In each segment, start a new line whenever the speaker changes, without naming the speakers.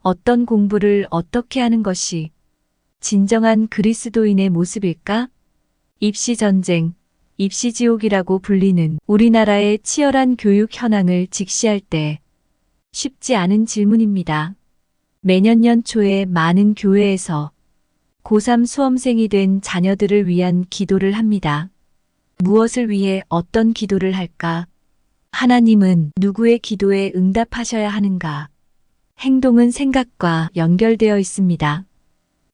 어떤 공부를 어떻게 하는 것이 진정한 그리스도인의 모습일까? 입시전쟁, 입시지옥이라고 불리는 우리나라의 치열한 교육 현황을 직시할 때 쉽지 않은 질문입니다. 매년 연초에 많은 교회에서 고3 수험생이 된 자녀들을 위한 기도를 합니다. 무엇을 위해 어떤 기도를 할까? 하나님은 누구의 기도에 응답하셔야 하는가? 행동은 생각과 연결되어 있습니다.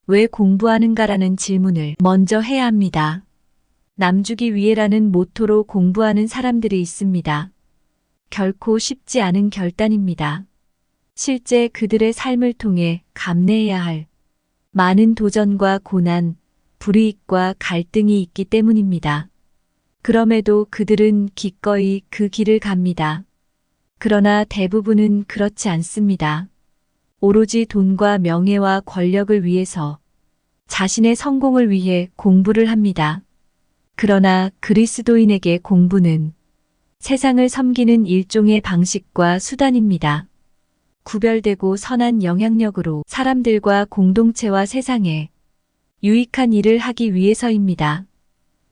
왜 공부하는가라는 질문을 먼저 해야 합니다. 남주기 위해라는 모토로 공부하는 사람들이 있습니다. 결코 쉽지 않은 결단입니다. 실제 그들의 삶을 통해 감내해야 할 많은 도전과 고난, 불이익과 갈등이 있기 때문입니다. 그럼에도 그들은 기꺼이 그 길을 갑니다. 그러나 대부분은 그렇지 않습니다. 오로지 돈과 명예와 권력을 위해서 자신의 성공을 위해 공부를 합니다. 그러나 그리스도인에게 공부는 세상을 섬기는 일종의 방식과 수단입니다. 구별되고 선한 영향력으로 사람들과 공동체와 세상에 유익한 일을 하기 위해서입니다.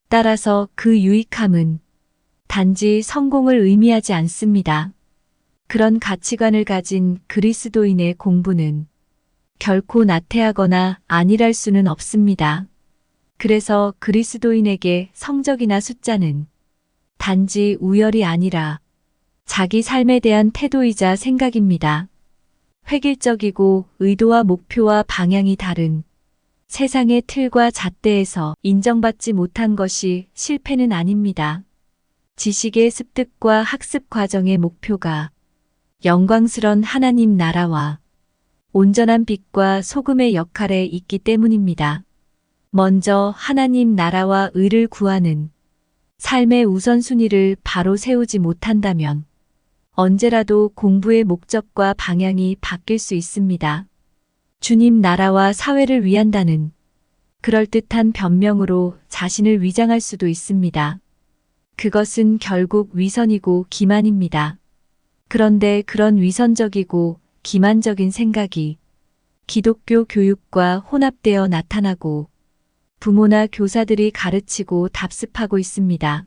따라서 그 유익함은 단지 성공을 의미하지 않습니다. 그런 가치관을 가진 그리스도인의 공부는 결코 나태하거나 안일할 수는 없습니다. 그래서 그리스도인에게 성적이나 숫자는 단지 우열이 아니라 자기 삶에 대한 태도이자 생각입니다. 획일적이고 의도와 목표와 방향이 다른 세상의 틀과 잣대에서 인정받지 못한 것이 실패는 아닙니다. 지식의 습득과 학습 과정의 목표가 영광스런 하나님 나라와 온전한 빛과 소금의 역할에 있기 때문입니다. 먼저 하나님 나라와 의를 구하는 삶의 우선순위를 바로 세우지 못한다면 언제라도 공부의 목적과 방향이 바뀔 수 있습니다. 주님 나라와 사회를 위한다는 그럴듯한 변명으로 자신을 위장할 수도 있습니다. 그것은 결국 위선이고 기만입니다. 그런데 그런 위선적이고 기만적인 생각이 기독교 교육과 혼합되어 나타나고 부모나 교사들이 가르치고 답습하고 있습니다.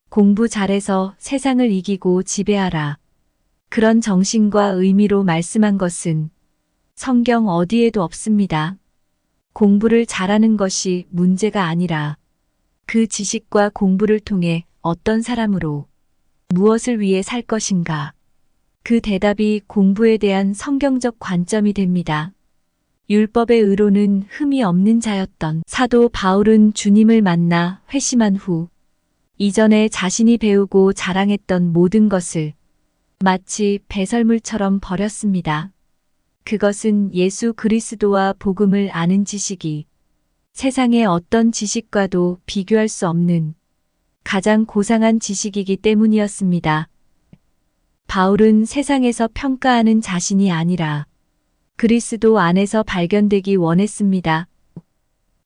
공부 잘해서 세상을 이기고 지배하라. 그런 정신과 의미로 말씀한 것은 성경 어디에도 없습니다. 공부를 잘하는 것이 문제가 아니라 그 지식과 공부를 통해 어떤 사람으로 무엇을 위해 살 것인가. 그 대답이 공부에 대한 성경적 관점이 됩니다. 율법의 의로는 흠이 없는 자였던 사도 바울은 주님을 만나 회심한 후 이전에 자신이 배우고 자랑했던 모든 것을 마치 배설물처럼 버렸습니다. 그것은 예수 그리스도와 복음을 아는 지식이 세상의 어떤 지식과도 비교할 수 없는 가장 고상한 지식이기 때문이었습니다. 바울은 세상에서 평가하는 자신이 아니라 그리스도 안에서 발견되기 원했습니다.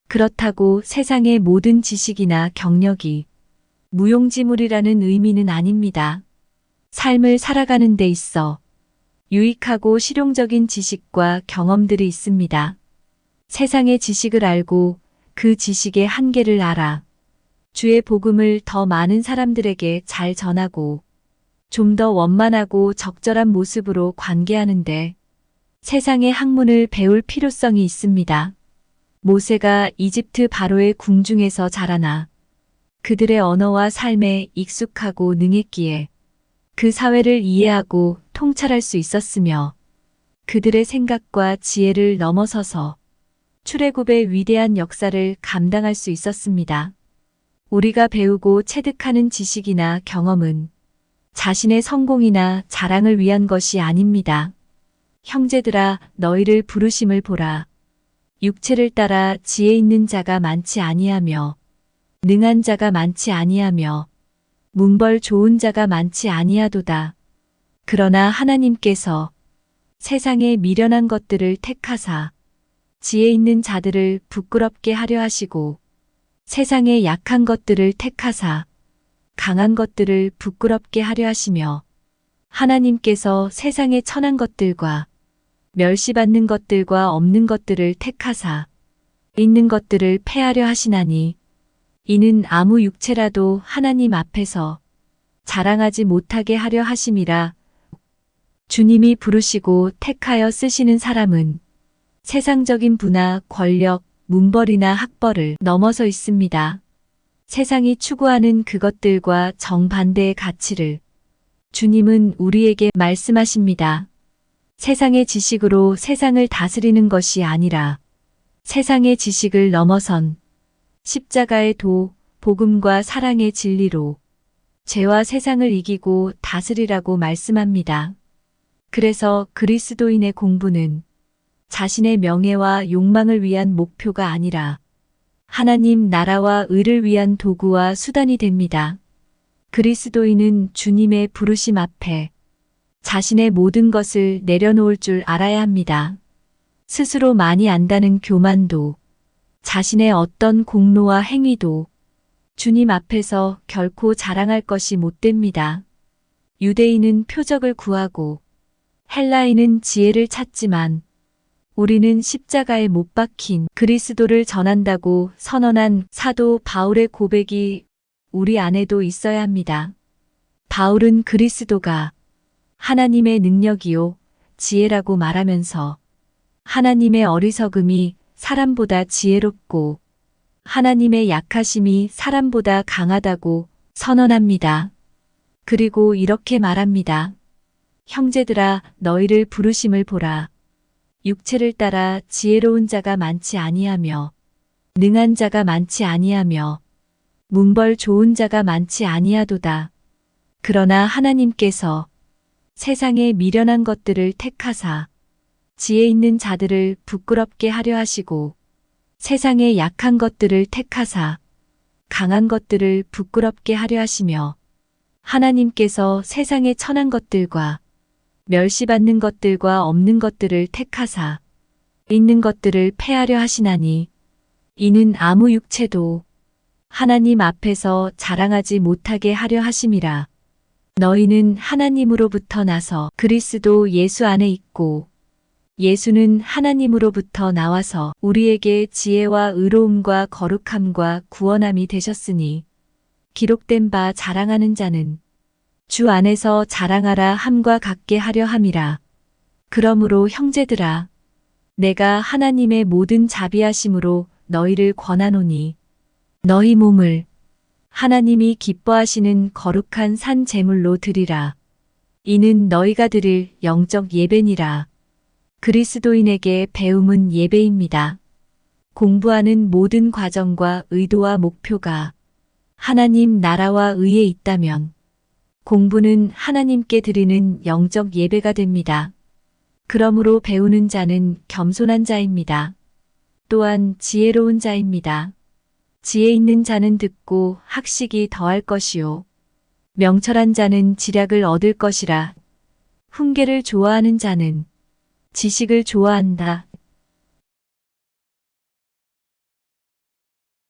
그렇다고 세상의 모든 지식이나 경력이 무용지물이라는 의미는 아닙니다. 삶을 살아가는 데 있어 유익하고 실용적인 지식과 경험들이 있습니다. 세상의 지식을 알고 그 지식의 한계를 알아 주의 복음을 더 많은 사람들에게 잘 전하고 좀 더 원만하고 적절한 모습으로 관계하는데 세상의 학문을 배울 필요성이 있습니다. 모세가 이집트 바로의 궁중에서 자라나 그들의 언어와 삶에 익숙하고 능했기에 그 사회를 이해하고 통찰할 수 있었으며 그들의 생각과 지혜를 넘어서서 출애굽의 위대한 역사를 감당할 수 있었습니다. 우리가 배우고 체득하는 지식이나 경험은 자신의 성공이나 자랑을 위한 것이 아닙니다. 형제들아, 너희를 부르심을 보라. 육체를 따라 지혜 있는 자가 많지 아니하며 능한 자가 많지 아니하며 문벌 좋은 자가 많지 아니하도다. 그러나 하나님께서 세상의 미련한 것들을 택하사 지혜 있는 자들을 부끄럽게 하려 하시고 세상의 약한 것들을 택하사 강한 것들을 부끄럽게 하려 하시며 하나님께서 세상의 천한 것들과 멸시받는 것들과 없는 것들을 택하사 있는 것들을 패하려 하시나니 이는 아무 육체라도 하나님 앞에서 자랑하지 못하게 하려 하심이라. 주님이 부르시고 택하여 쓰시는 사람은 세상적인 부나 권력, 문벌이나 학벌을 넘어서 있습니다. 세상이 추구하는 그것들과 정반대의 가치를 주님은 우리에게 말씀하십니다. 세상의 지식으로 세상을 다스리는 것이 아니라 세상의 지식을 넘어선 십자가의 도, 복음과 사랑의 진리로 죄와 세상을 이기고 다스리라고 말씀합니다. 그래서 그리스도인의 공부는 자신의 명예와 욕망을 위한 목표가 아니라 하나님 나라와 의를 위한 도구와 수단이 됩니다. 그리스도인은 주님의 부르심 앞에 자신의 모든 것을 내려놓을 줄 알아야 합니다. 스스로 많이 안다는 교만도, 자신의 어떤 공로와 행위도 주님 앞에서 결코 자랑할 것이 못 됩니다. 유대인은 표적을 구하고 헬라인은 지혜를 찾지만 우리는 십자가에 못 박힌 그리스도를 전한다고 선언한 사도 바울의 고백이 우리 안에도 있어야 합니다. 바울은 그리스도가 하나님의 능력이요 지혜라고 말하면서 하나님의 어리석음이 사람보다 지혜롭고 하나님의 약하심이 사람보다 강하다고 선언합니다. 그리고 이렇게 말합니다. 형제들아 너희를 부르심을 보라. 육체를 따라 지혜로운 자가 많지 아니하며 능한 자가 많지 아니하며 문벌 좋은 자가 많지 아니하도다. 그러나 하나님께서 세상의 미련한 것들을 택하사 지혜 있는 자들을 부끄럽게 하려 하시고 세상의 약한 것들을 택하사 강한 것들을 부끄럽게 하려 하시며 하나님께서 세상의 천한 것들과 멸시받는 것들과 없는 것들을 택하사 있는 것들을 패하려 하시나니 이는 아무 육체도 하나님 앞에서 자랑하지 못하게 하려 하심이라. 너희는 하나님으로부터 나서 그리스도 예수 안에 있고 예수는 하나님으로부터 나와서 우리에게 지혜와 의로움과 거룩함과 구원함이 되셨으니 기록된 바 자랑하는 자는 주 안에서 자랑하라 함과 같게 하려 함이라. 그러므로 형제들아 내가 하나님의 모든 자비하심으로 너희를 권하노니 너희 몸을 하나님이 기뻐하시는 거룩한 산 제물로 드리라. 이는 너희가 드릴 영적 예배니라. 그리스도인에게 배움은 예배입니다. 공부하는 모든 과정과 의도와 목표가 하나님 나라와 의에 있다면 공부는 하나님께 드리는 영적 예배가 됩니다. 그러므로 배우는 자는 겸손한 자입니다. 또한 지혜로운 자입니다. 지혜 있는 자는 듣고 학식이 더할 것이요. 명철한 자는 지략을 얻을 것이라. 훈계를 좋아하는 자는 지식을 좋아한다.